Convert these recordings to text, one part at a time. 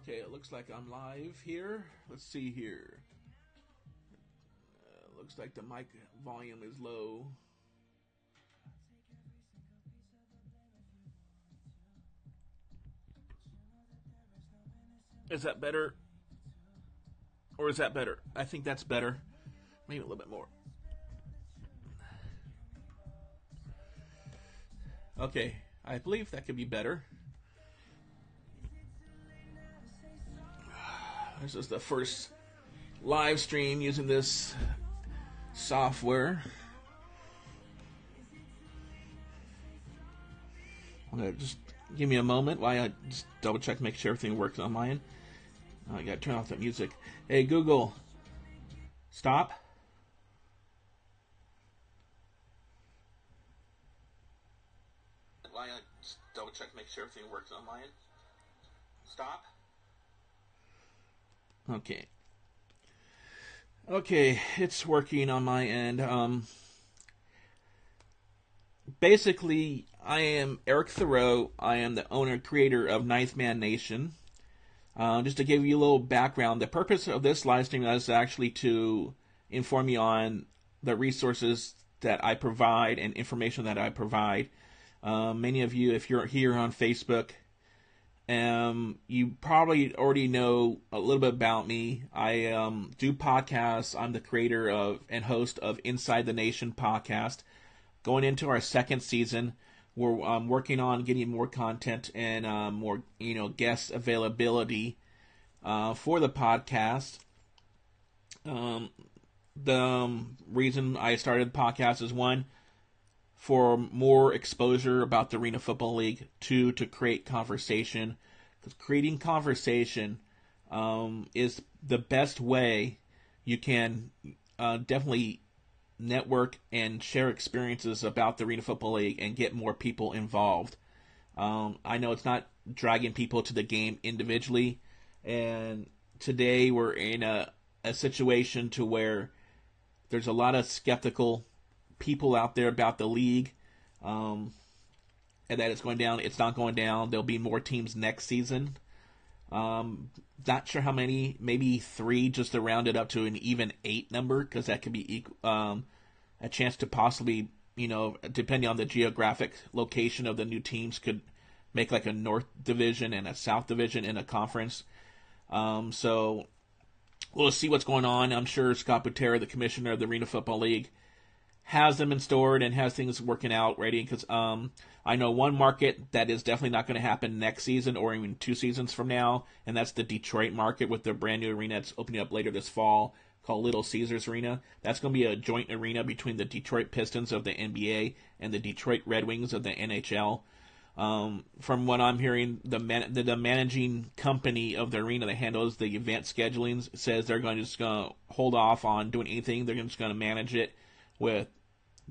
Okay, it looks like I'm live here. Let's see here. Looks like the mic volume is low. Is that better? Or is that better? I think that's better. Maybe a little bit more. Okay, I believe that could be better. This is the first live stream using this software. I'm gonna just give me a moment while I just double check, make sure everything works on my end. I gotta turn off the music. Hey Google, stop. While I just double check, make sure everything works on my end. Stop. Okay, it's working on my end. Basically, I am Eric Thurow. I am the owner and creator of Ninth Man Nation. Just to give you a little background, the purpose of this live stream is actually to inform you on the resources that I provide and information that I provide. Many of you, if you're here on Facebook, you probably already know a little bit about me. I do podcasts. I'm the creator of and host of Inside the Nation podcast. Going into our second season, we're working on getting more content and more guest availability for the podcast. The reason I started the podcast is one, for more exposure about the Arena Football League. Two, to create conversation. Because creating conversation is the best way you can definitely network and share experiences about the Arena Football League and get more people involved. I know it's not dragging people to the game individually, and today we're in a situation to where there's a lot of skeptical people out there about the league, and that it's going down. It's not going down. There'll be more teams next season. Not sure how many, maybe 3, just to round it up to an even 8 number, because that could be a chance to possibly, depending on the geographic location of the new teams, could make like a North Division and a South Division in a conference. So we'll see what's going on. I'm sure Scott Butera, the commissioner of the Arena Football League, has them in store and has things working out ready, because I know one market that is definitely not going to happen next season or even 2 seasons from now, and that's the Detroit market with their brand new arena that's opening up later this fall called Little Caesars Arena. That's going to be a joint arena between the Detroit Pistons of the NBA and the Detroit Red Wings of the NHL. From what I'm hearing, the managing company of the arena that handles the event schedulings says they're going to hold off on doing anything. They're just going to manage it with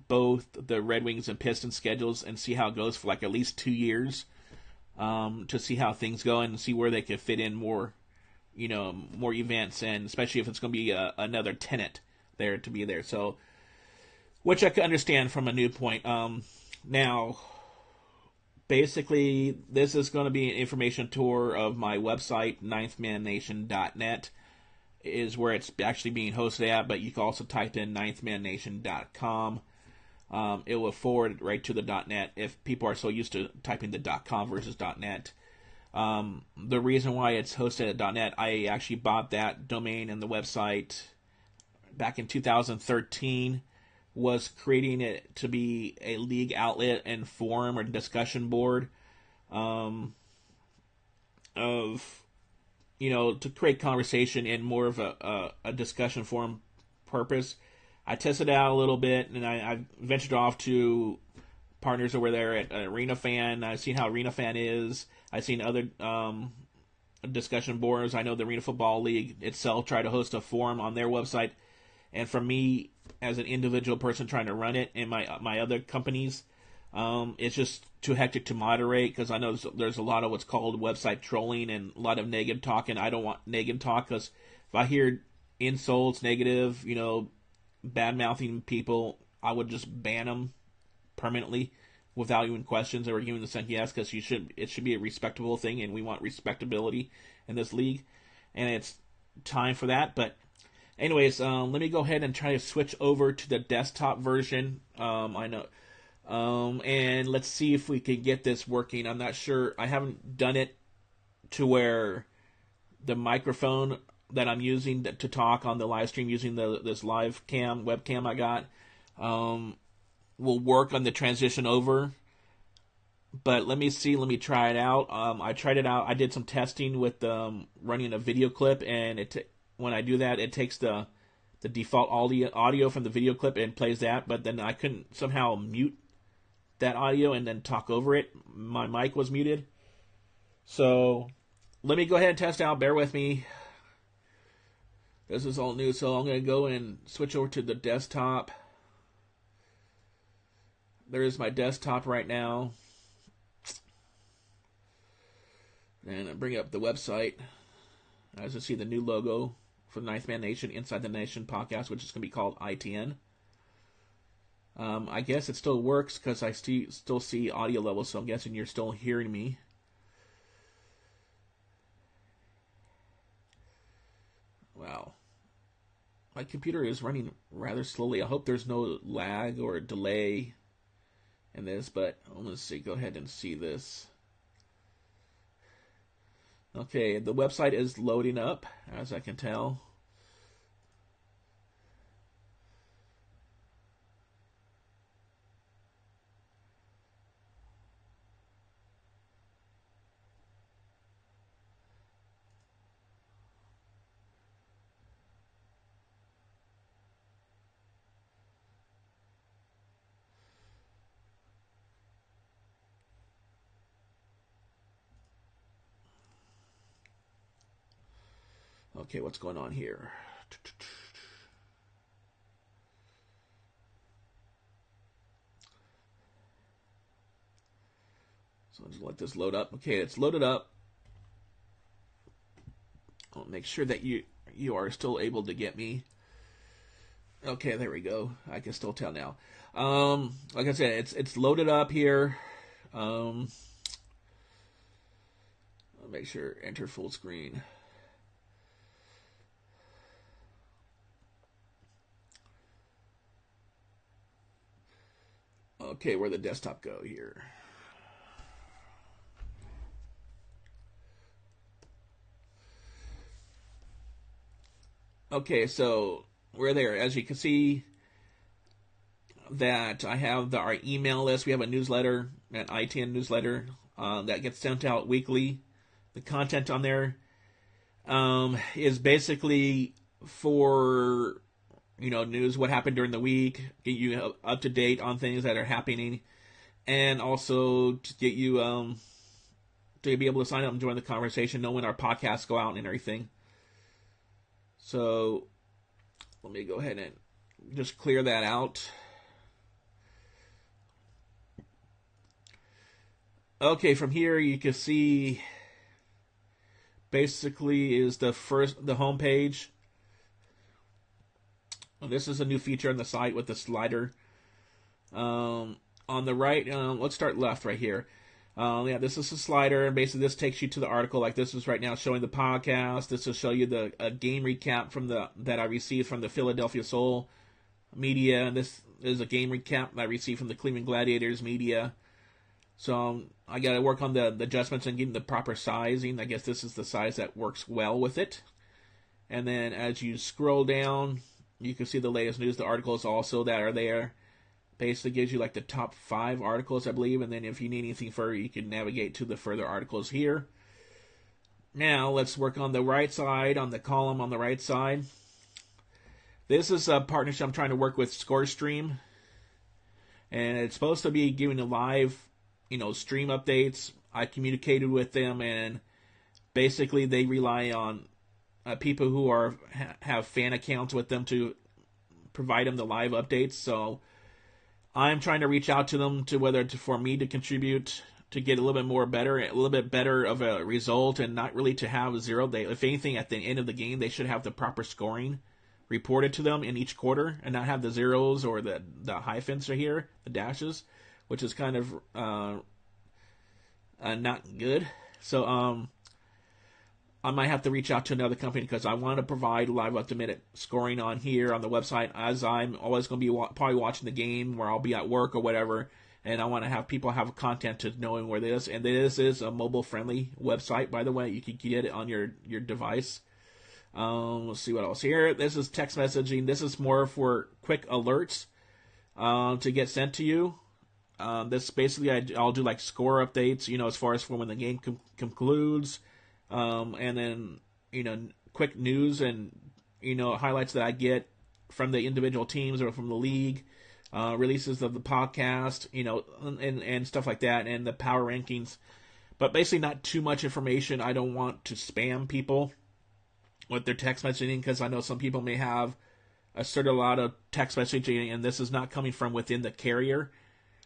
both the Red Wings and Pistons schedules and see how it goes for like at least 2 years, to see how things go and see where they can fit in more events, and especially if it's going to be another tenant there to be there. So, which I can understand from a new point. Now, basically, this is going to be an information tour of my website, ninthmannation.net. is where it's actually being hosted at, but you can also type in ninthmannation.com. It will forward right to the .net if people are so used to typing the .com versus .net. The reason why it's hosted at .net, I actually bought that domain and the website back in 2013, was creating it to be a league outlet and forum or discussion board to create conversation in more of a discussion forum purpose. I tested it out a little bit, and I ventured off to partners over there at Arena Fan. I've seen how Arena Fan is. I've seen other discussion boards. I know the Arena Football League itself tried to host a forum on their website. And for me, as an individual person trying to run it in my other companies, it's just too hectic to moderate, because I know there's a lot of what's called website trolling and a lot of negative talk, and I don't want negative talk, because if I hear insults, negative, bad-mouthing people, I would just ban them permanently. without even questions, or giving the second yes, because it should be a respectable thing, and we want respectability in this league, and it's time for that. But anyways, let me go ahead and try to switch over to the desktop version. I know. And let's see if we can get this working. I'm not sure. I haven't done it to where the microphone that I'm using to talk on the live stream using this live webcam I got will work on the transition over. But let me see. Let me try it out. I tried it out. I did some testing with running a video clip, and when I do that, it takes the default audio from the video clip and plays that. But then I couldn't somehow mute that audio and then talk over it. My mic was muted. So let me go ahead and test out. Bear with me. This is all new, so I'm going to go and switch over to the desktop. There's my desktop right now. And I bring up the website. As you see, the new logo for the Ninth Man Nation Inside the Nation podcast, which is going to be called ITN. I guess it still works because I still see audio levels, so I'm guessing you're still hearing me. Wow. My computer is running rather slowly. I hope there's no lag or delay in this, but I'm going to see. Go ahead and see this. Okay, the website is loading up, as I can tell. Okay, what's going on here? So just let this load up. Okay, it's loaded up. I'll make sure that you are still able to get me. Okay, there we go. I can still tell now. Like I said, it's loaded up here. I'll make sure enter full screen. Okay, where'd the desktop go here? Okay, so we're there. As you can see, that I have our email list. We have a newsletter, an ITN newsletter that gets sent out weekly. The content on there is basically for news, what happened during the week, get you up to date on things that are happening, and also to get you to be able to sign up and join the conversation, know when our podcasts go out and everything. So let me go ahead and just clear that out. Okay, from here you can see basically is the home page. This is a new feature on the site with the slider. On the right, let's start left right here. This is a slider, and basically this takes you to the article. Like this is right now showing the podcast. This will show you a game recap that I received from the Philadelphia Soul media. This is a game recap I received from the Cleveland Gladiators media. So I got to work on the adjustments and getting the proper sizing. I guess this is the size that works well with it. And then as you scroll down, you can see the latest news. The articles also that are there. Basically gives you like the top 5 articles, I believe. And then if you need anything further, you can navigate to the further articles here. Now let's work on the right side, on the column on the right side. This is a partnership I'm trying to work with ScoreStream. And it's supposed to be giving a live stream updates. I communicated with them, and basically they rely on people who have fan accounts with them to provide them the live updates. So I'm trying to reach out to them for me to contribute to get a little bit better of a result, and not really to have zero. If anything, at the end of the game, they should have the proper scoring reported to them in each quarter, and not have the zeros or the hyphens right here, the dashes, which is kind of not good. So I might have to reach out to another company because I want to provide live up-to-minute scoring on here on the website, as I'm always going to be probably watching the game where I'll be at work or whatever, and I want to have people have content to knowing where this is. And this is a mobile-friendly website, by the way. You can get it on your device. Let's see what else here. This is text messaging. This is more for quick alerts to get sent to you. This basically I'll do like score updates, as far as for when the game concludes. And then, quick news and, highlights that I get from the individual teams or from the league, releases of the podcast, and stuff like that, and the power rankings. But basically not too much information. I don't want to spam people with their text messaging because I know some people may have a certain lot of text messaging, and this is not coming from within the carrier.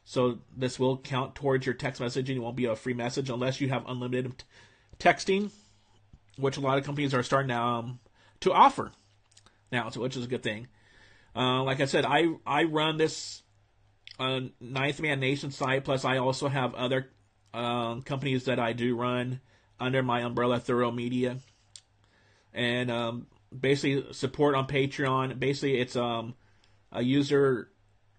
So this will count towards your text messaging. It won't be a free message unless you have unlimited texting, which a lot of companies are starting to offer now, which is a good thing. Like I said, I run this Ninth Man Nation site, plus I also have other companies that I do run under my umbrella, Thurow Media, and basically support on Patreon. Basically, it's a user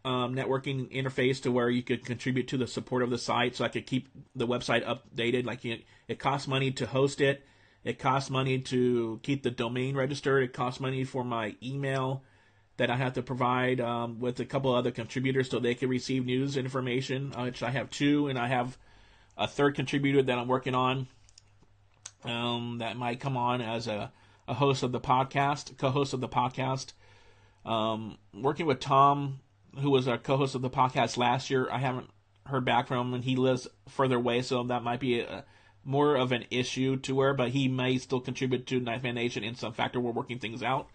networking interface to where you could contribute to the support of the site, so I could keep the website updated. Like it costs money to host it. It costs money to keep the domain registered. It costs money for my email that I have to provide with a couple other contributors so they can receive news and information, which I have 2, and I have a 3rd contributor that I'm working on that might come on as a host of the podcast, co-host of the podcast. Working with Tom, who was our co-host of the podcast last year. I haven't heard back from him, and he lives further away, so that might be more of an issue to where, but he may still contribute to Ninth Man Nation in some factor. We're working things out.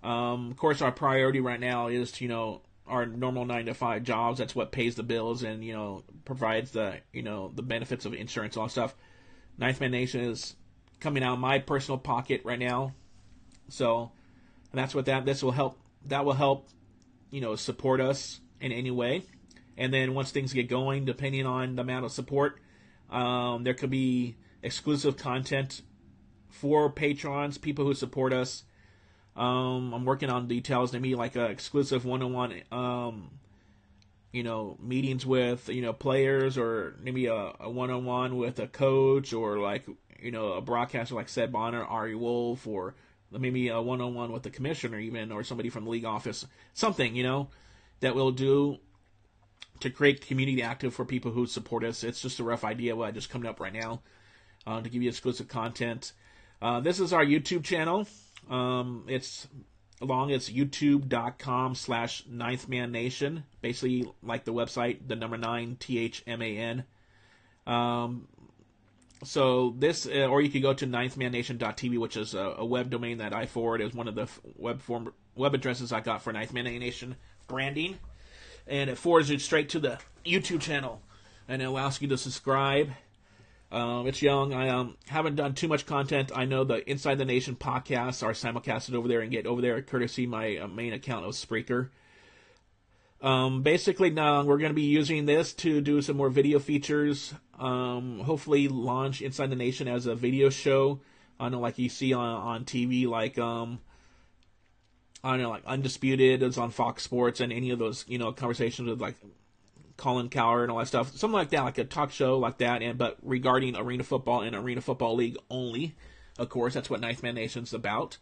Of course, our priority right now is to, our normal 9-to-5 jobs. That's what pays the bills and, provides the, the benefits of insurance, all that stuff. Ninth Man Nation is coming out of my personal pocket right now. So that's what this will help. That will help, support us in any way. And then once things get going, depending on the amount of support, there could be exclusive content for patrons, people who support us. I'm working on details, maybe like a exclusive one-on-one, meetings with, players, or maybe a one-on-one with a coach, or like, a broadcaster like Seb Bonner, Ari Wolf, or maybe a one-on-one with the commissioner even, or somebody from the league office, something, that we'll do to create community active for people who support us. It's just a rough idea what I just coming up right now to give you exclusive content. This is our YouTube channel. It's youtube.com/ninthmannation, basically like the website, the number 9, THMAN. So this, or you could go to ninthmannation.tv, which is a web domain that I forward as one of the web addresses I got for Ninth Man Nation branding, and it forwards you straight to the YouTube channel, and it allows you to subscribe. It's young. I haven't done too much content. I know the Inside the Nation podcasts are simulcasted over there and get over there courtesy my main account of Spreaker. Basically, now we're going to be using this to do some more video features. Hopefully, launch Inside the Nation as a video show. I know, like you see on TV, like like Undisputed is on Fox Sports, and any of those conversations with like Colin Cowherd and all that stuff, something like that, like a talk show like that, but regarding arena football and Arena Football League only. Of course, that's what Ninth Man Nation's about.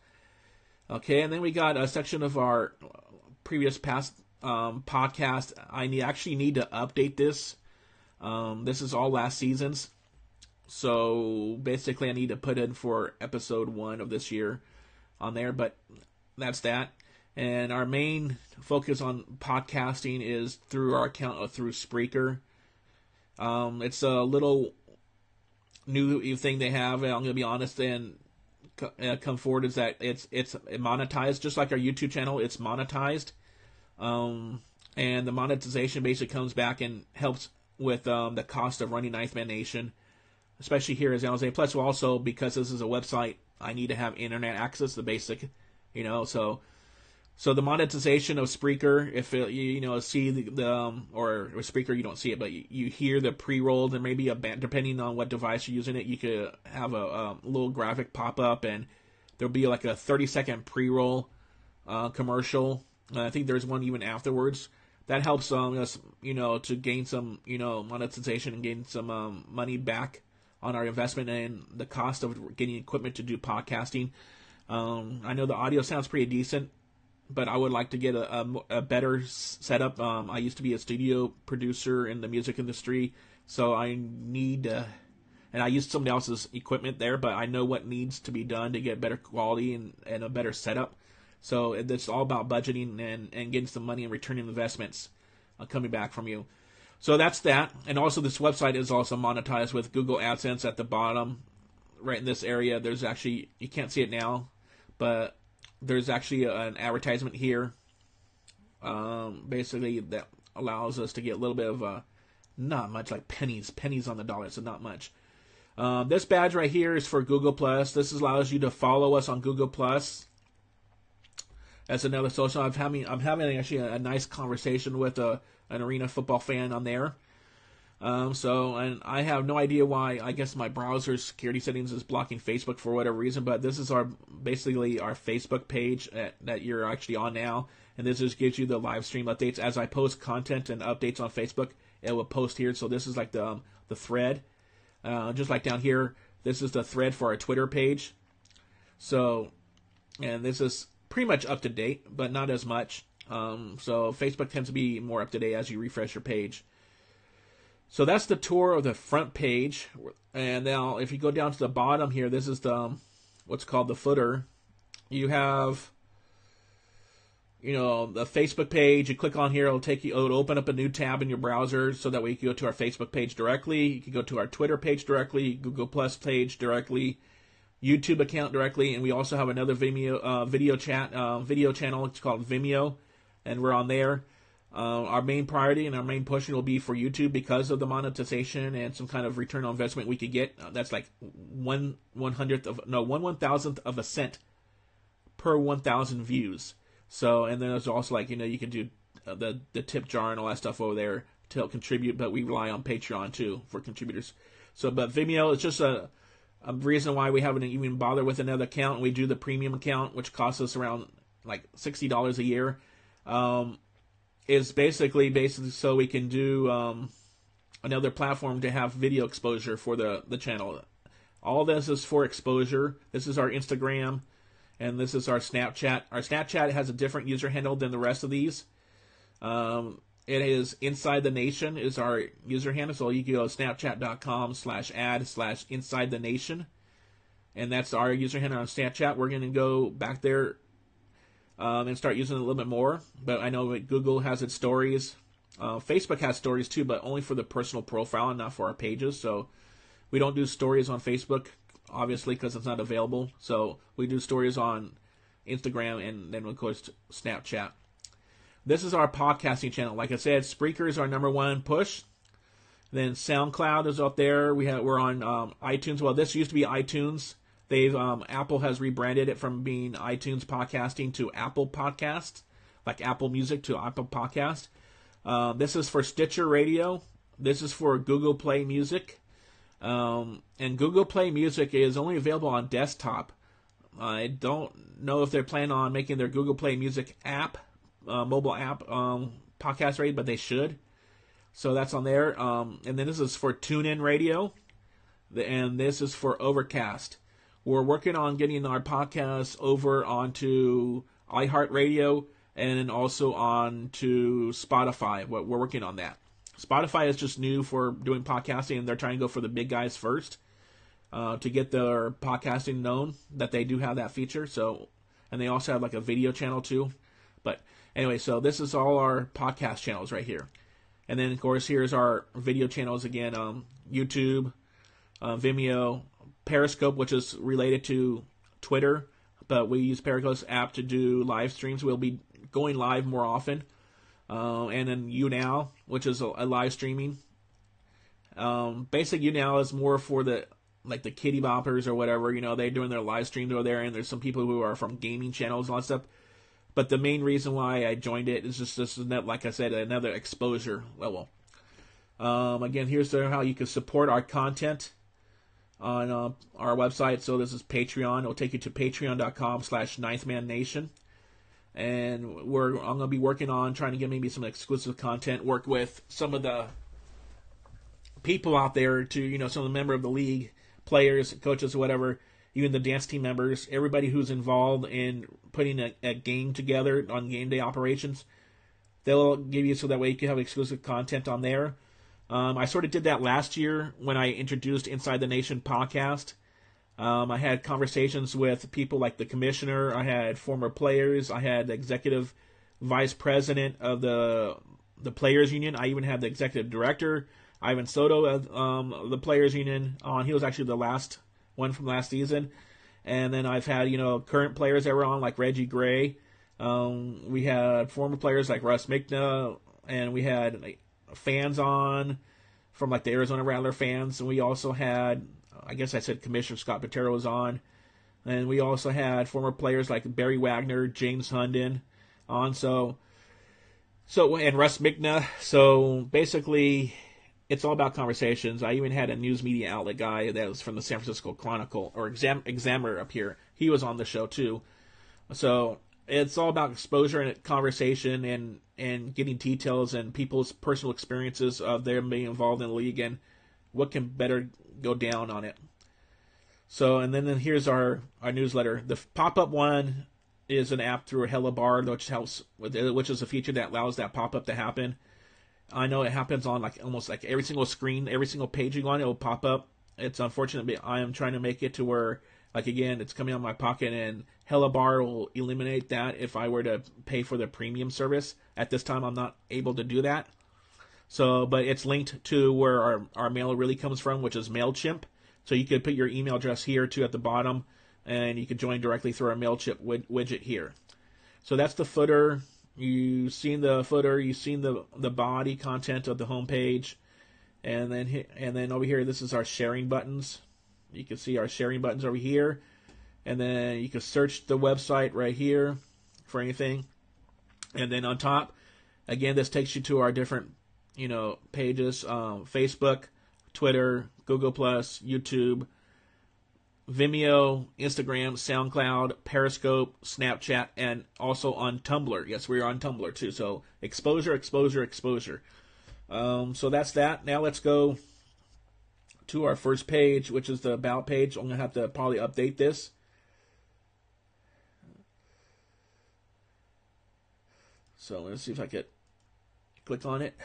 Okay, and then we got a section of our previous past podcast. I actually need to update this. This is all last season's, so basically I need to put in for episode 1 of this year on there, but that's that. And our main focus on podcasting is through our account, through Spreaker. It's a little new thing they have, and I'm going to be honest and come forward, is that it's monetized, just like our YouTube channel. It's monetized, and the monetization basically comes back and helps with the cost of running Ninth Man Nation, especially here in San Jose. Plus, also, because this is a website, I need to have internet access, the basic, so So the monetization of Spreaker, if it, see or Spreaker, you don't see it, but you hear the pre-roll. There may be a band, depending on what device you're using it. You could have a little graphic pop up, and there'll be like a 30-second pre-roll commercial. I think there's one even afterwards. That helps us, to gain some, monetization and gain some money back on our investment and the cost of getting equipment to do podcasting. I know the audio sounds pretty decent, but I would like to get a better setup. I used to be a studio producer in the music industry, so I need and I used somebody else's equipment there, but I know what needs to be done to get better quality and a better setup. So it's all about budgeting and getting some money and returning investments coming back from you. So that's that. And also this website is also monetized with Google AdSense at the bottom, right in this area. There's actually, you can't see it now, but there's actually an advertisement here, basically that allows us to get a little bit of not much, like pennies on the dollar, so not much. This badge right here is for Google+. This allows you to follow us on Google+. That's another social. I'm having actually a nice conversation with an arena football fan on there. And I have no idea why. I guess my browser's security settings is blocking Facebook for whatever reason, but this is basically our Facebook page that you're actually on now, and this just gives you the live stream updates. As I post content and updates on Facebook, it will post here. So this is like the thread, just like down here. This is the thread for our Twitter page. So, and this is pretty much up to date, but not as much. So Facebook tends to be more up to date as you refresh your page. So that's the tour of the front page. And now if you go down to the bottom here, this is what's called the footer. You have, the Facebook page. You click on here, it'll open up a new tab in your browser so that way you can go to our Facebook page directly. You can go to our Twitter page directly, Google Plus page directly, YouTube account directly, and we also have another Vimeo video channel. It's called Vimeo, and we're on there. Our main priority and our main pushing will be for YouTube because of the monetization and some kind of return on investment we could get. That's like 1/1000th of a cent per 1,000 views. So, and then there's also like, you can do the tip jar and all that stuff over there to help contribute, but we rely on Patreon too for contributors. So, but Vimeo, it's just a reason why we haven't even bothered with another account. We do the premium account, which costs us around like $60 a year. Is basically so we can do another platform to have video exposure for the channel. All this is for exposure. This is our Instagram, and this is our Snapchat. Our Snapchat has a different user handle than the rest of these. It is Inside the Nation is our user handle. So you can go to snapchat.com/ad/Inside the Nation, and that's our user handle on Snapchat. We're going to go back there and start using it a little bit more. But I know that Google has its stories. Facebook has stories too, but only for the personal profile and not for our pages. So we don't do stories on Facebook, obviously, because it's not available. So we do stories on Instagram and then, of course, Snapchat. This is our podcasting channel. Like I said, Spreaker is our number one push. Then SoundCloud is up there. We're on iTunes. Well, this used to be iTunes. Apple has rebranded it from being iTunes podcasting to Apple Podcasts, like Apple Music to Apple Podcast. This is for Stitcher Radio. This is for Google Play Music. And Google Play Music is only available on desktop. I don't know if they're planning on making their Google Play Music app, mobile app, podcast ready, but they should. So that's on there. And then this is for TuneIn Radio. And this is for Overcast. We're working on getting our podcasts over onto iHeartRadio and also onto Spotify. We're working on that. Spotify is just new for doing podcasting, and they're trying to go for the big guys first to get their podcasting known that they do have that feature. So, and they also have like a video channel too. But anyway, so this is all our podcast channels right here. And then, of course, here's our video channels again, YouTube, Vimeo, Periscope, which is related to Twitter, but we use Periscope's app to do live streams. We'll be going live more often. And then YouNow, which is a live streaming. Basic YouNow is more for the kitty boppers or whatever. They're doing their live streams over there, and there's some people who are from gaming channels and all that stuff. But the main reason why I joined it is just this is like I said, another exposure level. Again, here's how you can support our content on our website. So this is Patreon. It'll take you to patreon.com/ninthmannation. And I'm going to be working on trying to get maybe some exclusive content, work with some of the people out there to, some of the member of the league, players, coaches, whatever, even the dance team members, everybody who's involved in putting a game together on game day operations. They'll give you so that way you can have exclusive content on there. I sort of did that last year when I introduced Inside the Nation podcast. I had conversations with people like the commissioner. I had former players. I had the executive vice president of the players union. I even had the executive director, Ivan Soto, of the players union on. He was actually the last one from last season. And then I've had, current players that were on, like Reggie Gray. We had former players like Russ Mikna, and we had fans on from like the Arizona Rattler fans. And we also had, I guess I said Commissioner Scott Patero was on. And we also had former players like Barry Wagner, James Hunden on. So and Russ Mikna. So basically, it's all about conversations. I even had a news media outlet guy that was from the San Francisco Chronicle, or Examiner up here. He was on the show too. So it's all about exposure and conversation and getting details and people's personal experiences of them being involved in the league and what can better go down on it. So, and then here's our newsletter. The pop-up one is an app through Hellabar, which is a feature that allows that pop-up to happen. I know it happens on almost every single screen, every single page you go on, it will pop up. It's unfortunate, but I am trying to make it to where, again, it's coming out of my pocket, and Hellabar will eliminate that if I were to pay for the premium service. At this time, I'm not able to do that. So, but it's linked to where our mail really comes from, which is MailChimp. So you could put your email address here too at the bottom, and you could join directly through our MailChimp widget here. So that's the footer. You've seen the footer. You've seen the body content of the homepage, and then over here, this is our sharing buttons. You can see our sharing buttons over here, and then you can search the website right here for anything. And then on top, again, this takes you to our different pages: Facebook, Twitter, Google+, YouTube, Vimeo, Instagram, SoundCloud, Periscope, Snapchat, and also on Tumblr. Yes, we're on Tumblr too. So exposure. So that's that. Now let's go to our first page, which is the About page. I'm going to have to probably update this. So let's see if I could click on it.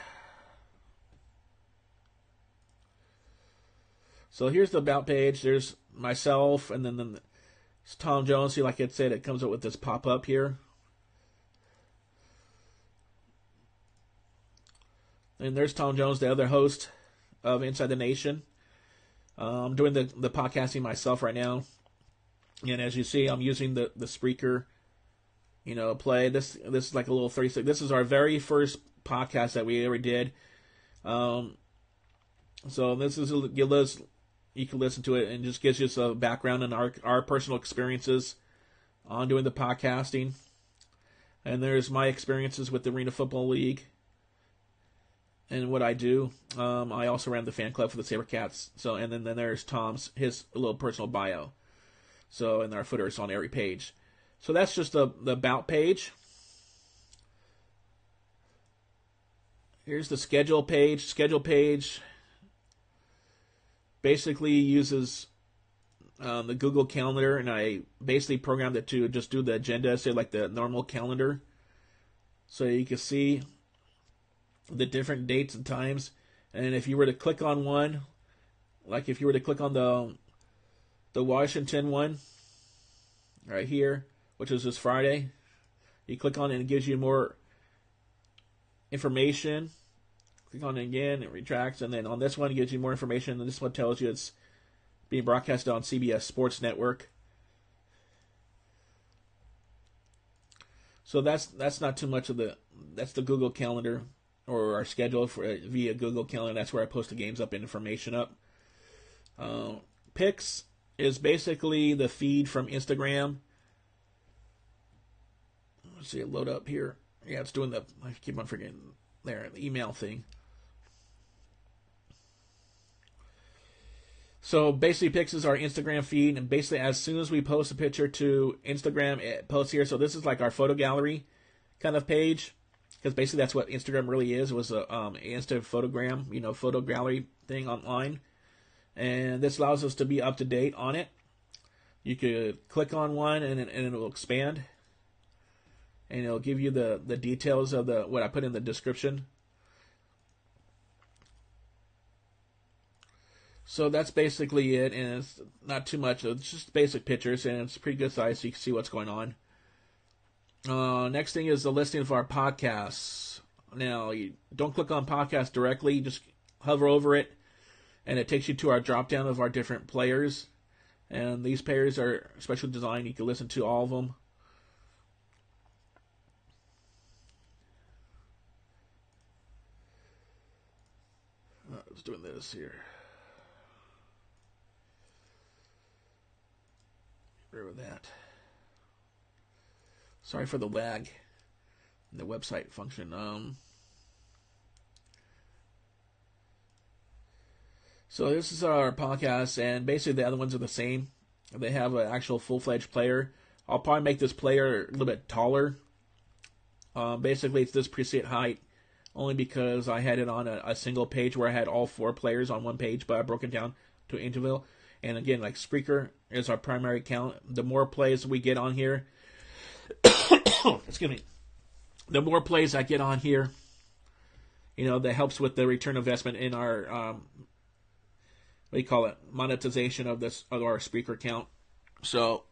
So here's the About page. There's myself, and then it's Tom Jones. See, like I said, it comes up with this pop-up here. And there's Tom Jones, the other host of Inside the Nation. I'm doing the podcasting myself right now. And as you see, I'm using the Spreaker, play. This is like a little 36. This is our very first podcast that we ever did. So this is you can listen to it, and just gives you a background on our personal experiences on doing the podcasting. And there's my experiences with the Arena Football League and what I do. I also ran the fan club for the SaberCats. So, and then there's his little personal bio. So, and our footer is on every page. So that's just the About page. Here's the Schedule page. Schedule page basically uses the Google Calendar, and I basically programmed it to just do the agenda, say like the normal calendar. So you can see the different dates and times. And if you were to click on one, like if you were to click on the Washington one right here, which is this Friday, you click on it and it gives you more information. Click on it again, it retracts, and then on this one it gives you more information, and this one tells you it's being broadcast on CBS Sports Network. So that's not too much of that's the Google Calendar, or our schedule via Google Calendar. That's where I post the games up and information up. Picks is basically the feed from Instagram. Let's see it load up here. Yeah, it's doing I keep on forgetting there, the email thing. So basically Pixels our Instagram feed, and basically as soon as we post a picture to Instagram, it posts here. So this is like our photo gallery kind of page, because basically that's what Instagram really is. It was a instant photogram, photo gallery thing online, and this allows us to be up to date on it. You could click on one and it will expand, and it'll give you the details of what I put in the description. So that's basically it, and it's not too much. It's just basic pictures, and it's pretty good size, so you can see what's going on. Next thing is the listing of our podcasts. Now, you don't click on podcast directly. You just hover over it, and it takes you to our drop-down of our different players. And these players are specially designed. You can listen to all of them. I was doing this here. With that. Sorry for the lag in the website function. So this is our podcast, and basically the other ones are the same. They have an actual full-fledged player. I'll probably make this player a little bit taller. Basically, it's this preset height, only because I had it on a single page where I had all 4 players on one page, but I broke it down to interval. And again, like Spreaker is our primary account. The more plays we get on here, excuse me, the more plays I get on here, that helps with the return investment in our, monetization of our Spreaker account. So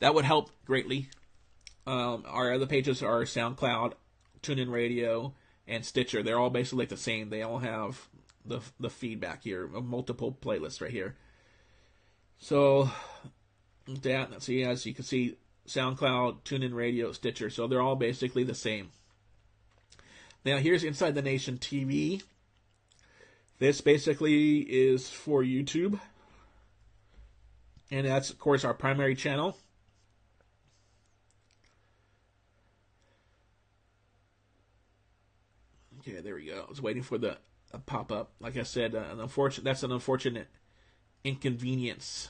that would help greatly. Our other pages are SoundCloud, TuneIn Radio, and Stitcher. They're all basically like the same. They all have the feedback here, multiple playlists right here. So let's see, as you can see, SoundCloud, TuneIn Radio, Stitcher. So they're all basically the same. Now here's Inside the Nation TV. This basically is for YouTube. And that's, of course, our primary channel. Okay, there we go. I was waiting for the pop-up. Like I said, that's an unfortunate inconvenience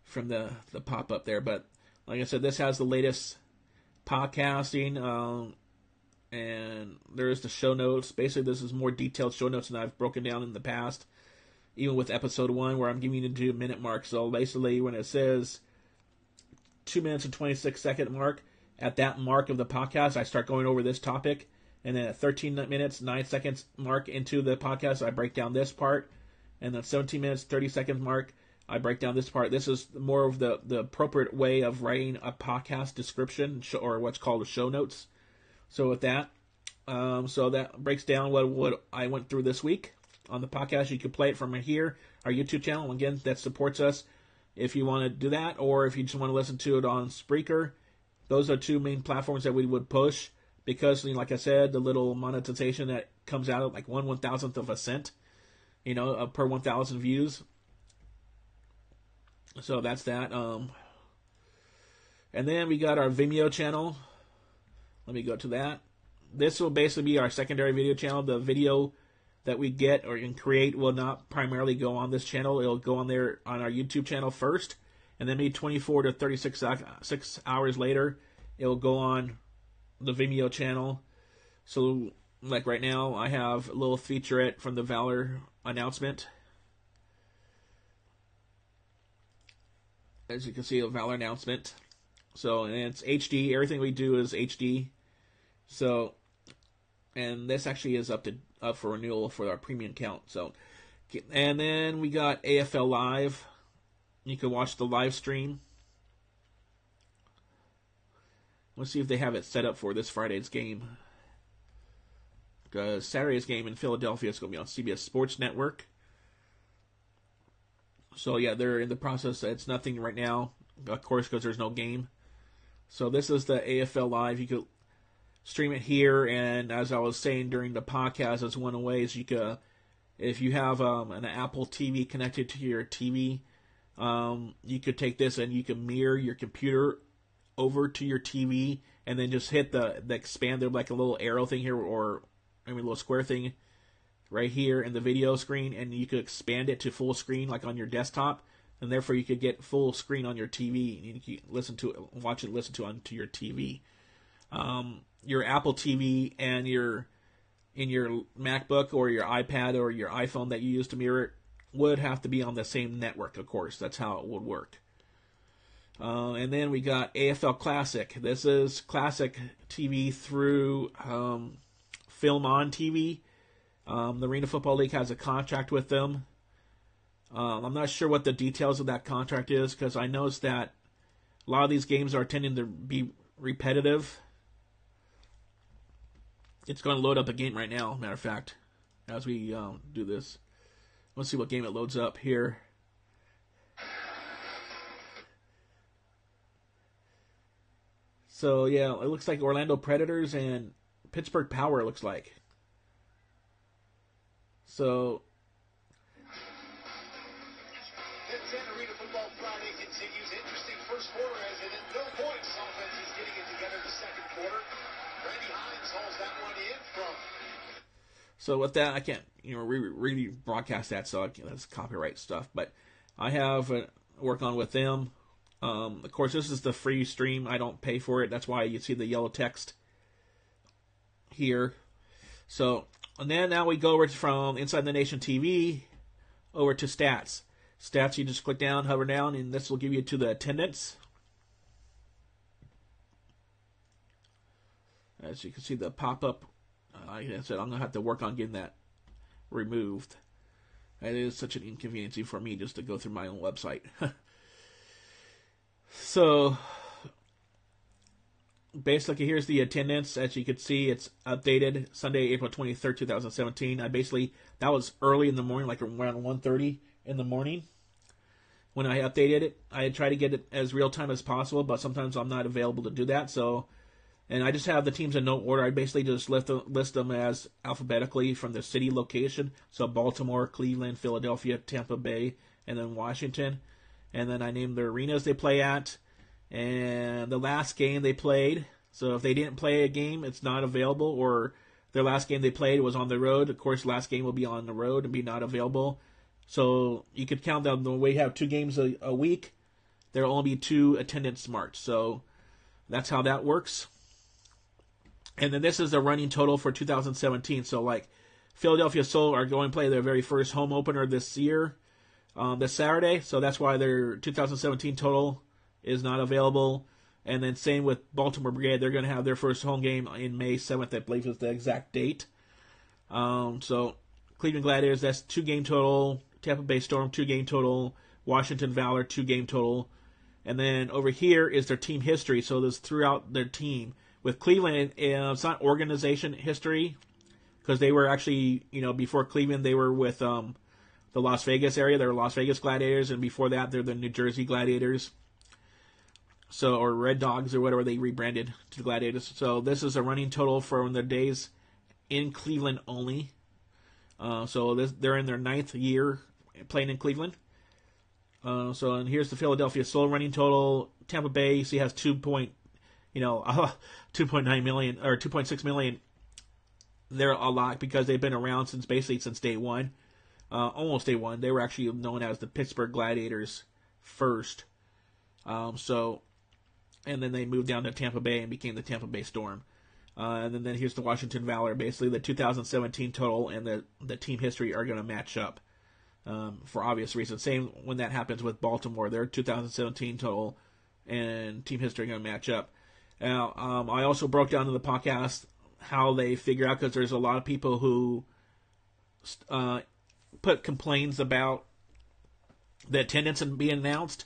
from the pop-up there. But like I said, this has the latest podcasting, and there's the show notes. Basically, this is more detailed show notes than I've broken down in the past, even with episode 1, where I'm giving you the 2-minute mark. So basically, when it says 2 minutes and 26-second mark, at that mark of the podcast, I start going over this topic. And then at 13 minutes, 9 seconds mark into the podcast, I break down this part. And then 17 minutes, 30 seconds mark, I break down this part. This is more of the appropriate way of writing a podcast description, or what's called show notes. So with that, so that breaks down what I went through this week on the podcast. You can play it from here, our YouTube channel. Again, that supports us if you want to do that, or if you just want to listen to it on Spreaker. Those are 2 main platforms that we would push. Because, like I said, the little monetization that comes out of like 1/1000th of a cent, per 1,000 views. So that's that. And then we got our Vimeo channel. Let me go to that. This will basically be our secondary video channel. The video that we get or can create will not primarily go on this channel. It'll go on there on our YouTube channel first, and then maybe 24 to 36 hours later, it will go on the Vimeo channel. So like right now, I have a little featurette from the Valor announcement. As you can see, a Valor announcement. So, and it's HD. Everything we do is HD. So, and this actually is up for renewal for our premium account. So, and then we got AFL Live. You can watch the live stream. Let's see if they have it set up for this Friday's game. Because Saturday's game in Philadelphia is going to be on CBS Sports Network. So yeah, they're in the process. It's nothing right now, of course, because there's no game. So this is the AFL Live. You could stream it here, and as I was saying during the podcast, as one of the ways you could, if you have an Apple TV connected to your TV, you could take this and you can mirror your computer over to your TV and then just hit the expand. There's like a little arrow thing here, or a little square thing right here in the video screen, and you could expand it to full screen like on your desktop, and therefore you could get full screen on your TV and you can listen to it, watch it, listen to it onto your TV. Your Apple TV and your MacBook or your iPad or your iPhone that you use to mirror it would have to be on the same network, of course. That's how it would work. And then we got AFL Classic. This is Classic TV through Film On TV. The Arena Football League has a contract with them. I'm not sure what the details of that contract is, because I noticed that a lot of these games are tending to be repetitive. It's going to load up a game right now, matter of fact, as we do this. Let's see what game it loads up here. So, yeah, it looks like Orlando Predators and Pittsburgh Power, it looks like. So, Arena Football Friday continues. Interesting first quarter as it at no points. Offense is getting it together the second quarter. Randy Hines hauls that one in from. So with that, I can't really broadcast that, so that's copyright stuff. But I have work on with them. Of course, this is the free stream. I don't pay for it. That's why you see the yellow text here. So, and then now we go over from Inside the Nation TV over to Stats. Stats, you just click down, hover down, and this will give you to the attendance. As you can see, the pop-up. Like I said, I'm going to have to work on getting that removed. It is such an inconvenience for me just to go through my own website. So, basically, here's the attendance. As you can see, it's updated Sunday, April 23rd, 2017. That was early in the morning, like around 1:30 in the morning. When I updated it, I tried to get it as real time as possible, but sometimes I'm not available to do that. So, and I just have the teams in no order. I basically just list them as alphabetically from the city location. So Baltimore, Cleveland, Philadelphia, Tampa Bay, and then Washington. And then I name the arenas they play at and the last game they played. So if they didn't play a game, it's not available, or their last game they played was on the road. Of course, last game will be on the road and be not available. So you could count down the way you have 2 games a week. There will only be 2 attendance marked. So that's how that works. And then this is the running total for 2017. So like Philadelphia Soul are going to play their very first home opener this year, this Saturday. So that's why their 2017 total is not available. And then same with Baltimore Brigade. They're going to have their first home game in May 7th, I believe is the exact date. So Cleveland Gladiators, that's 2 game total. Tampa Bay Storm, 2 game total. Washington Valor, 2 game total. And then over here is their team history. So this throughout their team. With Cleveland, it's not organization history, because they were actually, before Cleveland, they were with the Las Vegas area. They were Las Vegas Gladiators, and before that, they're the New Jersey Gladiators. So, or Red Dogs, or whatever they rebranded to the Gladiators. So this is a running total for their days in Cleveland only. They're in their 9th year playing in Cleveland. And here's the Philadelphia Soul running total. Tampa Bay, you see, has 2.9 million or 2.6 million. They're a lot because they've been around since day one, almost day one. They were actually known as the Pittsburgh Gladiators first. And then they moved down to Tampa Bay and became the Tampa Bay Storm. And then here's the Washington Valor. Basically, the 2017 total and the team history are going to match up for obvious reasons. Same when that happens with Baltimore. Their 2017 total and team history are going to match up. Now, I also broke down in the podcast how they figure out, because there's a lot of people who put complaints about the attendance and being announced.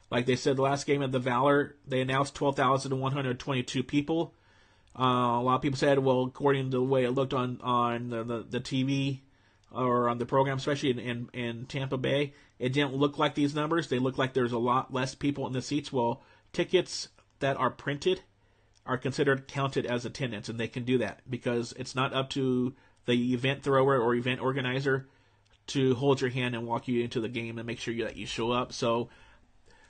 Like they said, the last game of the Valor, they announced 12,122 people. A lot of people said, well, according to the way it looked on the TV or on the program, especially in Tampa Bay, it didn't look like these numbers. They looked like there's a lot less people in the seats. Well, tickets that are printed are counted as attendance, and they can do that because it's not up to the event thrower or event organizer to hold your hand and walk you into the game and make sure that you show up. So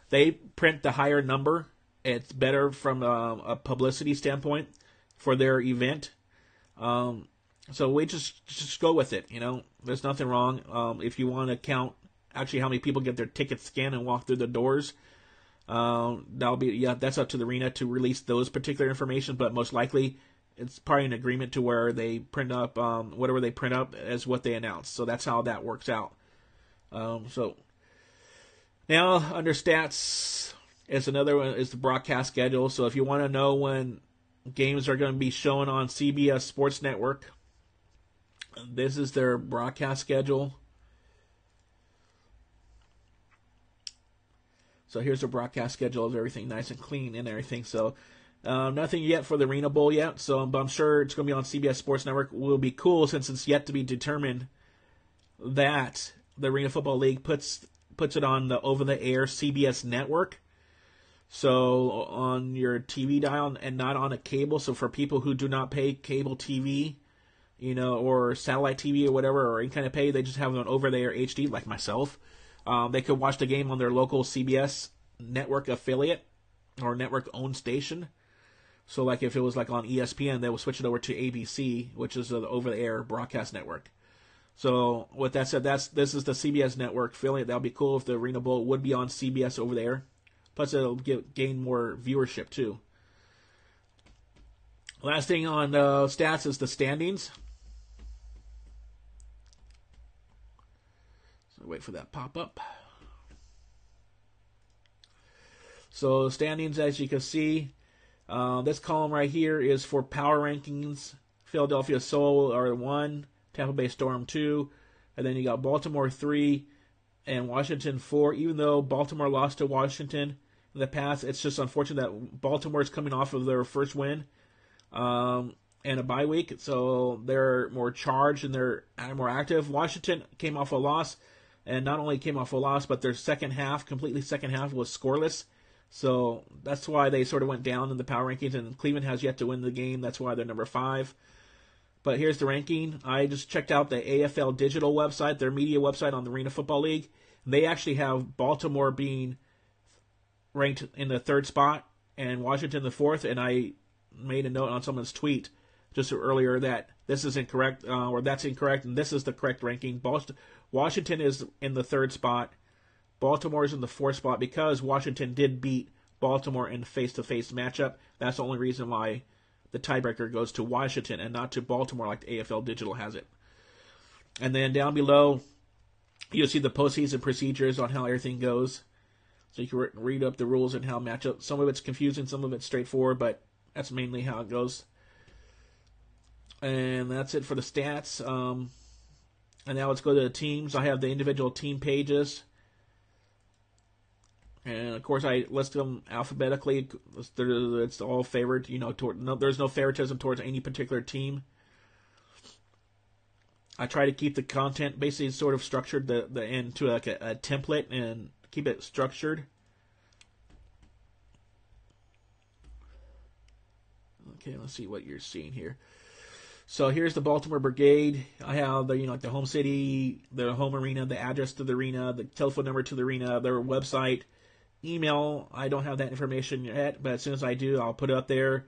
they print the higher number it's better from a publicity standpoint for their event. So we just go with it. There's nothing wrong. If you want to count actually how many people get their tickets scanned and walk through the doors, that's up to the arena to release those particular information. But most likely, it's probably an agreement to where they print up whatever they print up as what they announce. So that's how that works out. So now under stats is another one is the broadcast schedule. So if you want to know when games are going to be shown on CBS Sports Network, this is their broadcast schedule. So here's the broadcast schedule of everything nice and clean and everything. So nothing yet for the Arena Bowl yet. So but I'm sure it's going to be on CBS Sports Network. Will be cool since it's yet to be determined that the Arena Football League puts it on the over-the-air CBS network. So on your TV dial and not on a cable. So for people who do not pay cable TV, or satellite TV or whatever, or any kind of pay, they just have it on over-the-air HD like myself. They could watch the game on their local CBS network affiliate or network-owned station. So like if it was like on ESPN, they will switch it over to ABC, which is the over-the-air broadcast network. So with that said, this is the CBS network affiliate. That would be cool if the Arena Bowl would be on CBS over there. Plus it'll gain more viewership too. Last thing on stats is the standings. Wait for that pop up. So standings, as you can see, this column right here is for power rankings. Philadelphia Soul are 1, Tampa Bay Storm 2, and then you got Baltimore 3 and Washington 4. Even though Baltimore lost to Washington in the past, it's just unfortunate that Baltimore is coming off of their first win and a bye week, so they're more charged and they're more active. Washington came off a loss. And not only came off a loss, but their completely second half was scoreless. So that's why they sort of went down in the power rankings, and Cleveland has yet to win the game. That's why they're number 5. But here's the ranking. I just checked out the AFL Digital website, their media website on the Arena Football League. They actually have Baltimore being ranked in the 3rd spot and Washington the 4th. And I made a note on someone's tweet just earlier that this is incorrect, or that's incorrect, and this is the correct ranking. Washington is in the 3rd spot. Baltimore is in the 4th spot because Washington did beat Baltimore in face-to-face matchup. That's the only reason why the tiebreaker goes to Washington and not to Baltimore like the AFL Digital has it. And then down below, you'll see the postseason procedures on how everything goes. So you can read up the rules and how matchup. Some of it's confusing, some of it's straightforward, but that's mainly how it goes. And that's it for the stats. And now let's go to the teams. I have the individual team pages. And, of course, I list them alphabetically. It's all favored. There's no favoritism towards any particular team. I try to keep the content basically sort of structured into like a template and keep it structured. Okay, let's see what you're seeing here. So here's the Baltimore Brigade. I have the home city, the home arena, the address to the arena, the telephone number to the arena, their website, email. I don't have that information yet, but as soon as I do, I'll put it up there.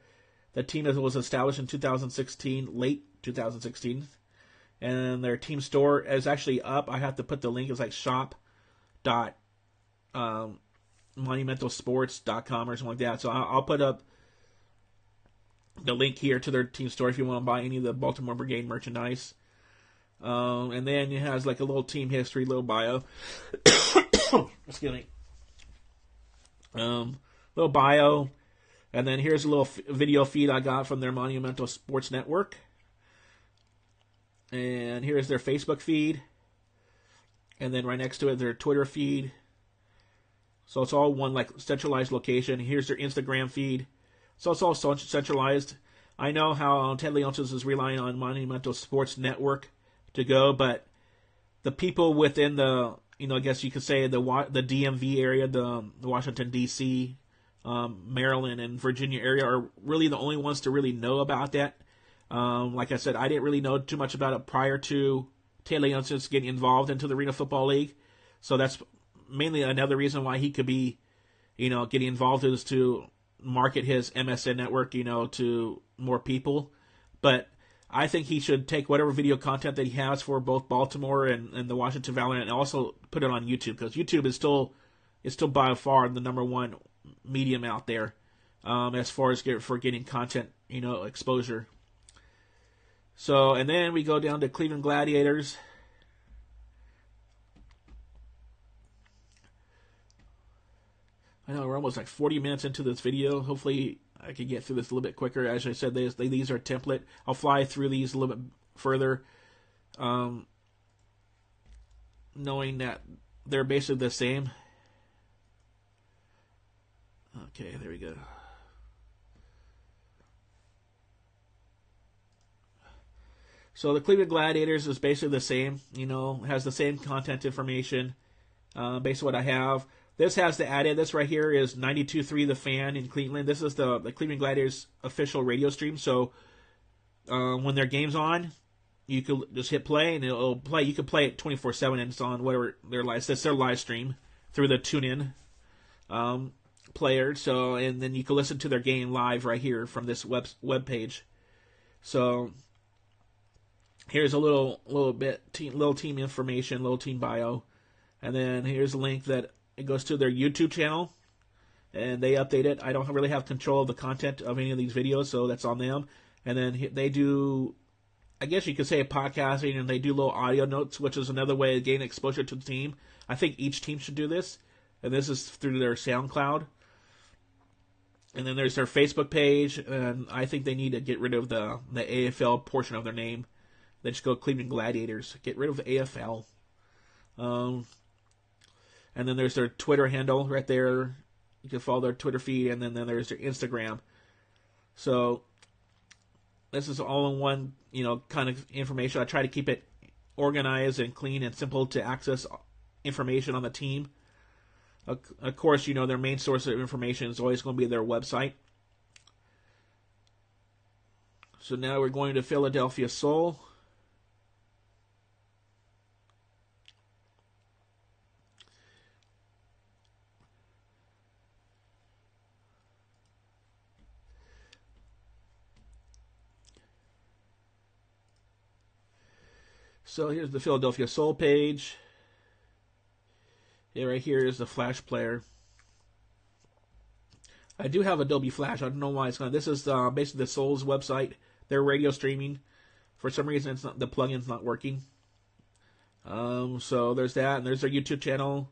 The team was established in 2016, late 2016, and their team store is actually up. I have to put the link. It's like shop.monumentalsports.com or something like that. So I'll put up the link here to their team store if you want to buy any of the Baltimore Brigade merchandise. And then it has like a little team history, little bio. Excuse me. Little bio. And then here's a little video feed I got from their Monumental Sports Network. And here's their Facebook feed. And then right next to it, their Twitter feed. So it's all one like centralized location. Here's their Instagram feed. So it's all centralized. I know how Ted Leonsis is relying on Monumental Sports Network to go, but the people within the, I guess you could say the DMV area, the Washington, D.C., Maryland, and Virginia area are really the only ones to really know about that. Like I said, I didn't really know too much about it prior to Ted Leonsis getting involved into the Arena Football League. So that's mainly another reason why he could be, getting involved is to market his MSN network, to more people. But I think he should take whatever video content that he has for both Baltimore and the Washington Valorant and also put it on YouTube, because YouTube is still by far the number one medium out there as far as for getting content, exposure. So, and then we go down to Cleveland Gladiators. I know we're almost like 40 minutes into this video. Hopefully I can get through this a little bit quicker. As I said, these are a template. I'll fly through these a little bit further, knowing that they're basically the same. Okay, there we go. So the Cleveland Gladiators is basically the same, has the same content information, basically what I have. This has the added. This right here is 92.3 The Fan in Cleveland. This is the Cleveland Gladiators official radio stream. So when their game's on, you could just hit play and it'll play. You can play it 24/7 and it's on whatever their live. That's their live stream through the TuneIn player. So and then you can listen to their game live right here from this web page. So here's a little team information, little team bio, and then here's a link that. It goes to their YouTube channel, and they update it. I don't really have control of the content of any of these videos, so that's on them. And then they do, I guess you could say, podcasting, and they do little audio notes, which is another way to gain exposure to the team. I think each team should do this, and this is through their SoundCloud. And then there's their Facebook page, and I think they need to get rid of the AFL portion of their name. They just go Cleveland Gladiators. Get rid of the AFL. And then there's their Twitter handle right there. You can follow their Twitter feed, and then there's their Instagram. So this is all in one, kind of information. I try to keep it organized and clean and simple to access information on the team. Of course, their main source of information is always going to be their website. So now we're going to Philadelphia Soul. So here's the Philadelphia Soul page. Yeah, right here is the Flash player. I do have Adobe Flash. I don't know why it's not. This is basically the Soul's website. They're radio streaming. For some reason, the plugin's not working. So there's that, and there's their YouTube channel,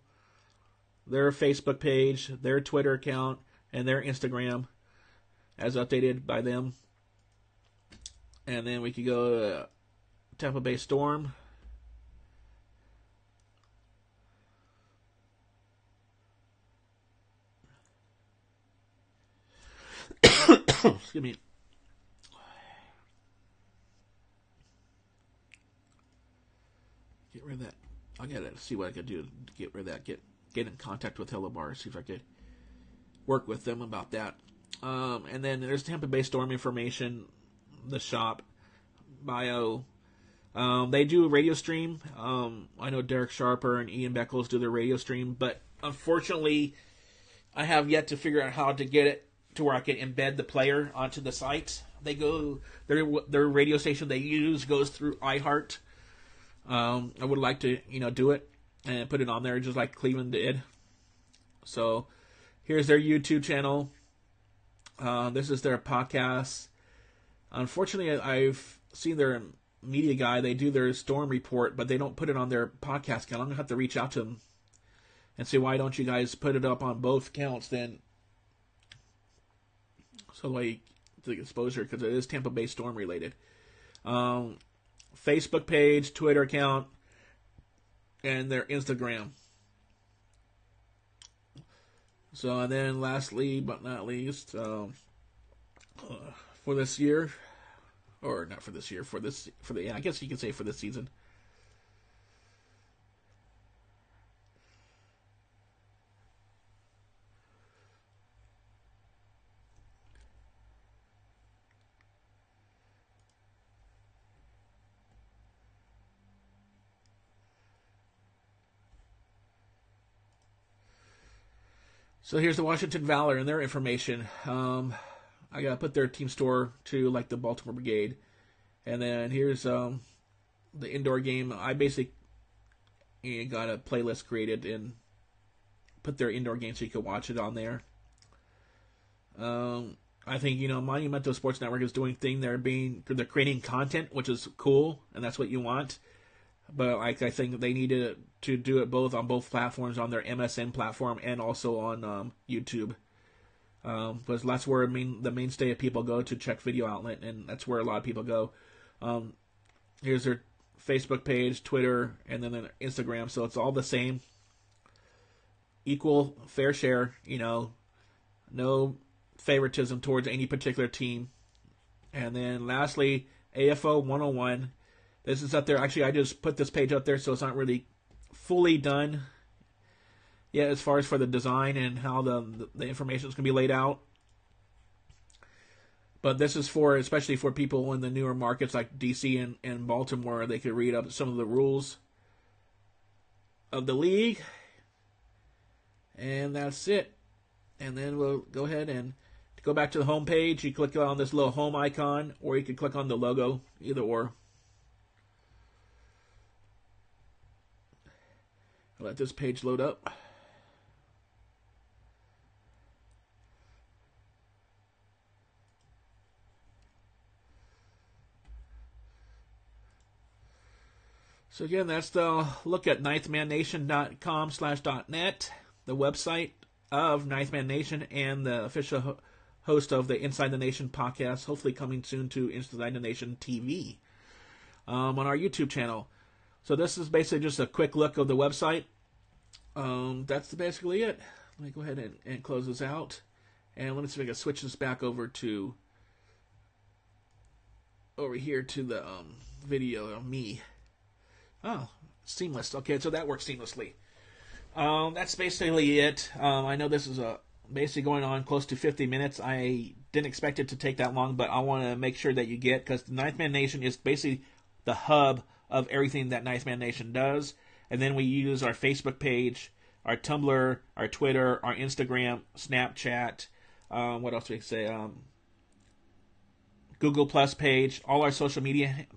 their Facebook page, their Twitter account, and their Instagram, as updated by them. And then we could go to Tampa Bay Storm. Excuse me. Get rid of that. I gotta see what I could do to get rid of that. Get in contact with Hello Bar. See if I could work with them about that. And then there's Tampa Bay Storm information, the shop, bio. They do a radio stream. I know Derek Sharper and Ian Beckles do their radio stream, but unfortunately, I have yet to figure out how to get it to where I can embed the player onto the site. They go their radio station they use goes through iHeart. I would like to do it and put it on there just like Cleveland did. So here's their YouTube channel. This is their podcast. Unfortunately, I've seen their media guy. They do their storm report, but they don't put it on their podcast account. I'm gonna have to reach out to them and say, why don't you guys put it up on both accounts then? So like the exposure, because it is Tampa Bay Storm related. Facebook page, Twitter account, and their Instagram. So and then lastly but not least, for this year, or not for this year, I guess you could say for this season. So here's the Washington Valor and their information. I gotta put their team store to like the Baltimore Brigade, and then here's the indoor game. I basically got a playlist created and put their indoor game so you can watch it on there. I think Monumental Sports Network is doing thing. They're creating content, which is cool, and that's what you want. But I think they need to do it both on both platforms, on their MSN platform and also on YouTube. Because that's where the mainstay of people go to check video outlet, and that's where a lot of people go. Here's their Facebook page, Twitter, and then their Instagram. So it's all the same. Equal, fair share, no favoritism towards any particular team. And then lastly, AFO 101. This is up there. Actually, I just put this page up there, so it's not really fully done yet as far as for the design and how the information is going to be laid out. But this is especially for people in the newer markets like DC and Baltimore. They could read up some of the rules of the league. And that's it. And then we'll go ahead and go back to the home page. You click on this little home icon, or you can click on the logo, either or. Let this page load up. So again, that's the look at ninthmannation.com/.net, the website of Ninth Man Nation and the official host of the Inside the Nation podcast, hopefully coming soon to Inside the Nation TV on our YouTube channel. So this is basically just a quick look of the website. That's basically it. Let me go ahead and close this out. And let me see if I can switch this back over here to the video of me. Oh, seamless. Okay, so that works seamlessly. That's basically it. I know this is basically going on close to 50 minutes. I didn't expect it to take that long, but I want to make sure that you get, because the Ninth Man Nation is basically the hub of everything that Ninth Man Nation does. And then we use our Facebook page, our Tumblr, our Twitter, our Instagram, Snapchat, what else do we say? Google Plus page, all our social media,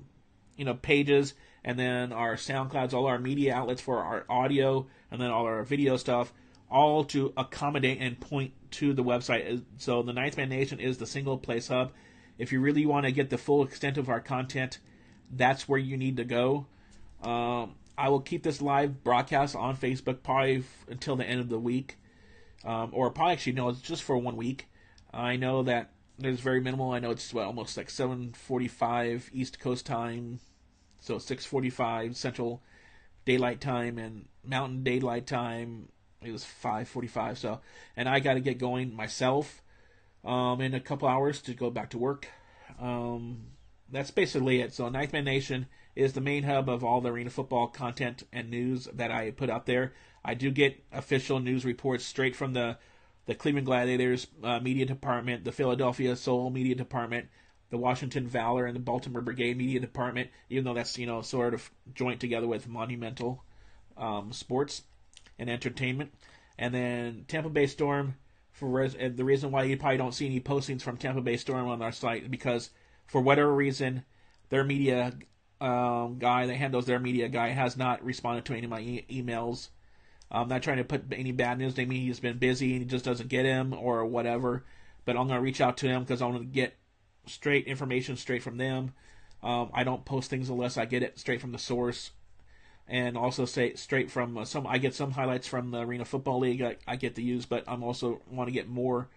pages, and then our SoundClouds, all our media outlets for our audio, and then all our video stuff, all to accommodate and point to the website. So the Ninth Man Nation is the single place hub. If you really want to get the full extent of our content, that's where you need to go. I will keep this live broadcast on Facebook probably until the end of the week. Or probably actually, no, it's just for 1 week. I know that there's very minimal. I know it's almost like 7:45 East Coast time. So 6:45 Central Daylight Time, and Mountain Daylight Time, it was 5:45. So, and I got to get going myself in a couple hours to go back to work. That's basically it. So Ninth Man Nation is the main hub of all the arena football content and news that I put out there. I do get official news reports straight from the Cleveland Gladiators media department, the Philadelphia Soul media department, the Washington Valor and the Baltimore Brigade media department, even though that's sort of joint together with Monumental Sports and Entertainment. And then Tampa Bay Storm, the reason why you probably don't see any postings from Tampa Bay Storm on our site, because for whatever reason, their media guy that handles their media guy has not responded to any of my emails. I'm not trying to put any bad news. They mean he's been busy and he just doesn't get him or whatever. But I'm going to reach out to him because I want to get straight information straight from them. I don't post things unless I get it straight from the source. And also say straight from I get some highlights from the Arena Football League I get to use, but I'm also want to get more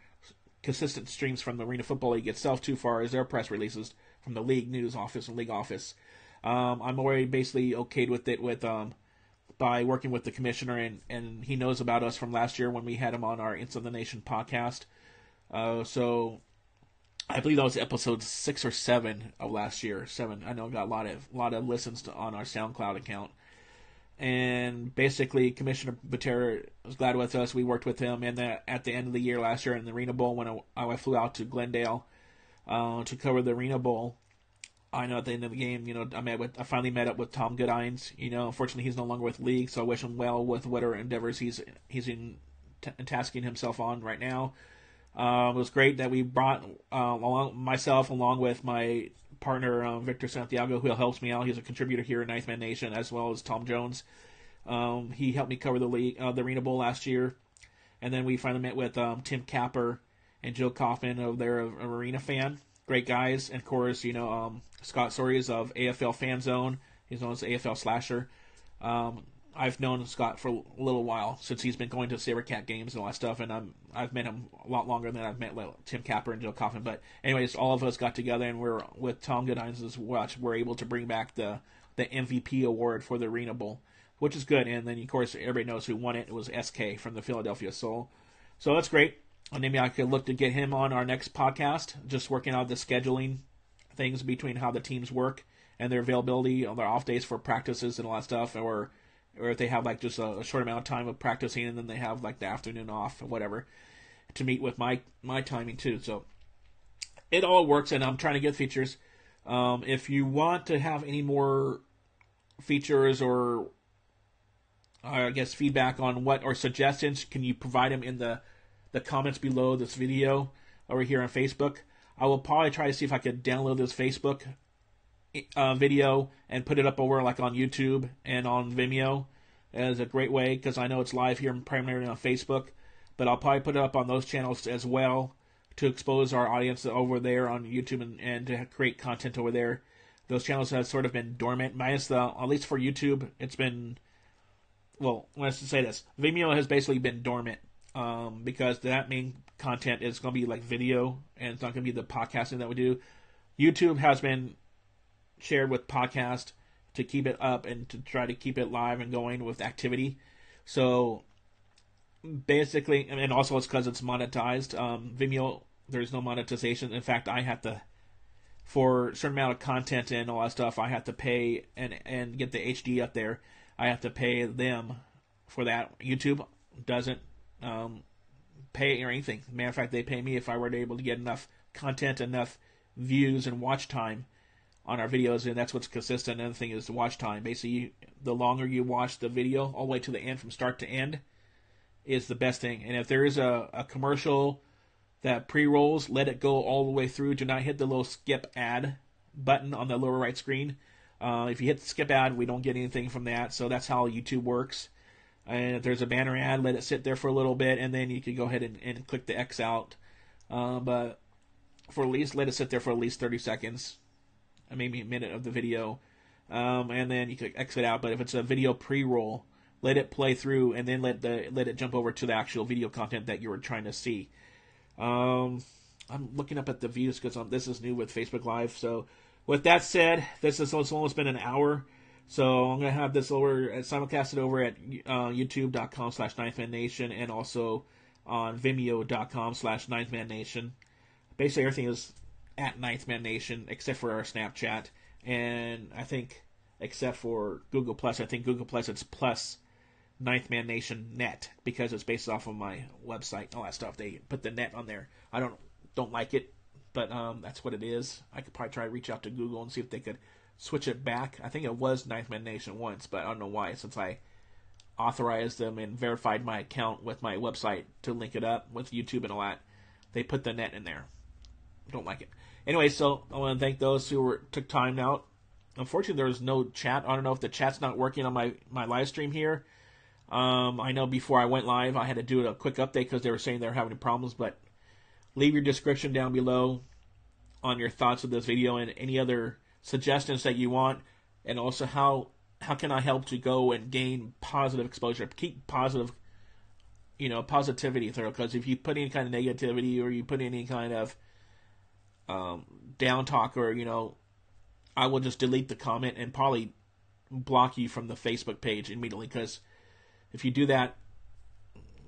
consistent streams from the Arena Football League itself too, far as their press releases from the league news office and league office. I'm already basically okayed with it by working with the commissioner, and he knows about us from last year when we had him on our Inside the Nation podcast. So I believe that was episode 6 or 7 of last year. 7. I know got a lot of listens on our SoundCloud account. And basically, Commissioner Butera was glad with us. We worked with him, and at the end of the year last year in the Arena Bowl, when I flew out to Glendale to cover the Arena Bowl. I know at the end of the game, I finally met up with Tom Goodines. Unfortunately, he's no longer with the league, so I wish him well with whatever endeavors he's tasking himself on right now. It was great that we brought myself along with my partner Victor Santiago, who helps me out. He's a contributor here at Ninth Man Nation, as well as Tom Jones. He helped me cover the league, the Arena Bowl last year, and then we finally met with Tim Capper and Joe Kaufman of their Arena Fan. Great guys, and of course, Scott Soares of AFL Fan Zone. He's known as AFL Slasher. I've known Scott for a little while, since he's been going to SaberCat games and all that stuff, and I've met him a lot longer than I've met Tim Capper and Joe Kaufman. But anyways, all of us got together, and we're with Tom Goodhines' watch. We're able to bring back the MVP award for the Arena Bowl, which is good. And then, of course, everybody knows who won it. It was SK from the Philadelphia Soul. So that's great. And maybe I could look to get him on our next podcast, just working out the scheduling things between how the teams work and their availability on their off days for practices and all that stuff, or if they have like just a short amount of time of practicing and then they have like the afternoon off or whatever, to meet with my timing too. So it all works, and I'm trying to get features. If you want to have any more features or I guess feedback on what or suggestions, can you provide them in the comments below this video over here on Facebook? I will probably try to see if I could download this Facebook video and put it up over like on YouTube and on Vimeo as a great way, because I know it's live here primarily on Facebook, but I'll probably put it up on those channels as well to expose our audience over there on YouTube and to create content over there. Those channels have sort of been dormant, minus at least for YouTube, it's been, well, let's just say this, Vimeo has basically been dormant because that main content is going to be like video, and it's not going to be the podcasting that we do. YouTube has been shared with podcast to keep it up and to try to keep it live and going with activity. So basically, and also it's because it's monetized. Vimeo, there's no monetization. In fact, I have to, for a certain amount of content and all that stuff, I have to pay and get the HD up there. I have to pay them for that. YouTube doesn't pay or anything. Matter of fact, they pay me if I were able to get enough content, enough views and watch time on our videos, and that's what's consistent. Another thing is the watch time. Basically, the longer you watch the video all the way to the end, from start to end, is the best thing. And if there is a commercial that pre-rolls, let it go all the way through. Do not hit the little skip ad button on the lower right screen. If you hit the skip ad, we don't get anything from that. So that's how YouTube works. And if there's a banner ad, let it sit there for a little bit, and then you can go ahead and click the X out. But for at least, let it sit there for at least 30 seconds. Maybe a minute of the video, and then you can exit out. But if it's a video pre-roll, let it play through, and then let it jump over to the actual video content that you were trying to see. I'm looking up at the views because this is new with Facebook Live. So with that said, this has almost been an hour. So I'm going to have this over simulcasted over at youtube.com/ninthmannation and also on vimeo.com/ninthmannation. Basically, everything is at Ninth Man Nation, except for our Snapchat, and I think except for Google Plus. I think Google Plus, it's plus Ninth Man Nation net, because it's based off of my website and all that stuff. They put the net on there. I don't like it, but that's what it is. I could probably try to reach out to Google and see if they could switch it back. I think it was Ninth Man Nation once, but I don't know why, since I authorized them and verified my account with my website to link it up with YouTube and all that. They put the net in there. Don't like it. Anyway, so I want to thank those who took time out. Unfortunately, there was no chat. I don't know if the chat's not working on my live stream here. I know before I went live, I had to do a quick update because they were saying they were having problems. But leave your description down below on your thoughts of this video and any other suggestions that you want. And also how can I help to go and gain positive exposure, keep positive, positivity through. Because if you put any kind of negativity or you put any kind of down talk, or I will just delete the comment and probably block you from the Facebook page immediately, because if you do that,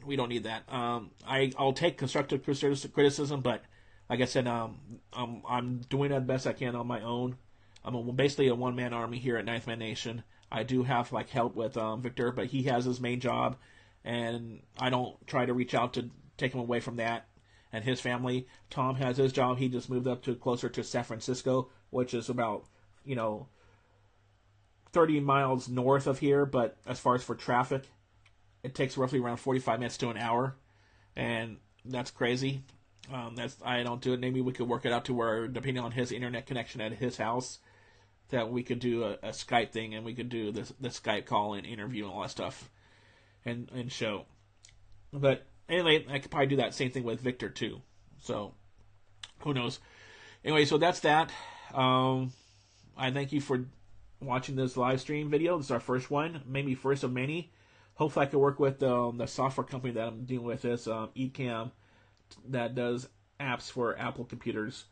we don't need that. I'll take constructive criticism, but like I said, I'm doing the best I can on my own. I'm basically a one-man army here at Ninth Man Nation. I do have help with Victor, but he has his main job, and I don't try to reach out to take him away from that and his family. Tom has his job. He just moved up to closer to San Francisco, which is about 30 miles north of here. But as far as for traffic, it takes roughly around 45 minutes to an hour. and that's crazy. I don't do it. Maybe we could work it out to where, depending on his internet connection at his house, that we could do a Skype thing, and we could do the Skype call and interview and all that stuff, and show. But anyway, I could probably do that same thing with Victor too. So who knows? Anyway, so that's that. I thank you for watching this live stream video. This is our first one, maybe first of many. Hopefully I can work with the software company that I'm dealing with, is Ecamm, that does apps for Apple computers,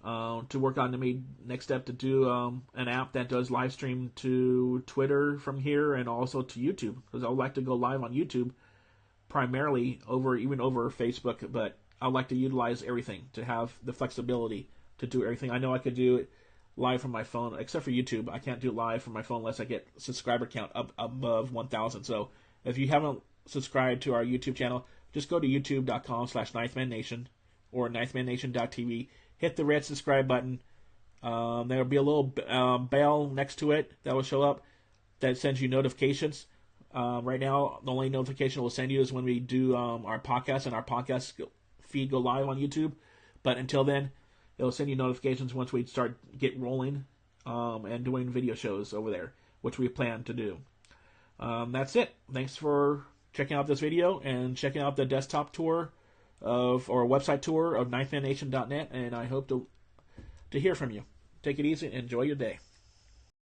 to work on the next step to do an app that does live stream to Twitter from here and also to YouTube, because I would like to go live on YouTube primarily over Facebook, but I'd like to utilize everything to have the flexibility to do everything. I know I could do it live from my phone, except for YouTube. I can't do it live from my phone unless I get subscriber count up above 1,000. So if you haven't subscribed to our YouTube channel, just go to youtube.com/ninthmannation or ninthmannation.tv. Hit the red subscribe button. There'll be a little bell next to it that will show up that sends you notifications. Right now, the only notification it will send you is when we do our podcast, and our podcast feed go live on YouTube. But until then, it'll send you notifications once we start get rolling and doing video shows over there, which we plan to do. That's it. Thanks for checking out this video and checking out the desktop tour or website tour of ninthmannation.net, and I hope to hear from you. Take it easy and enjoy your day.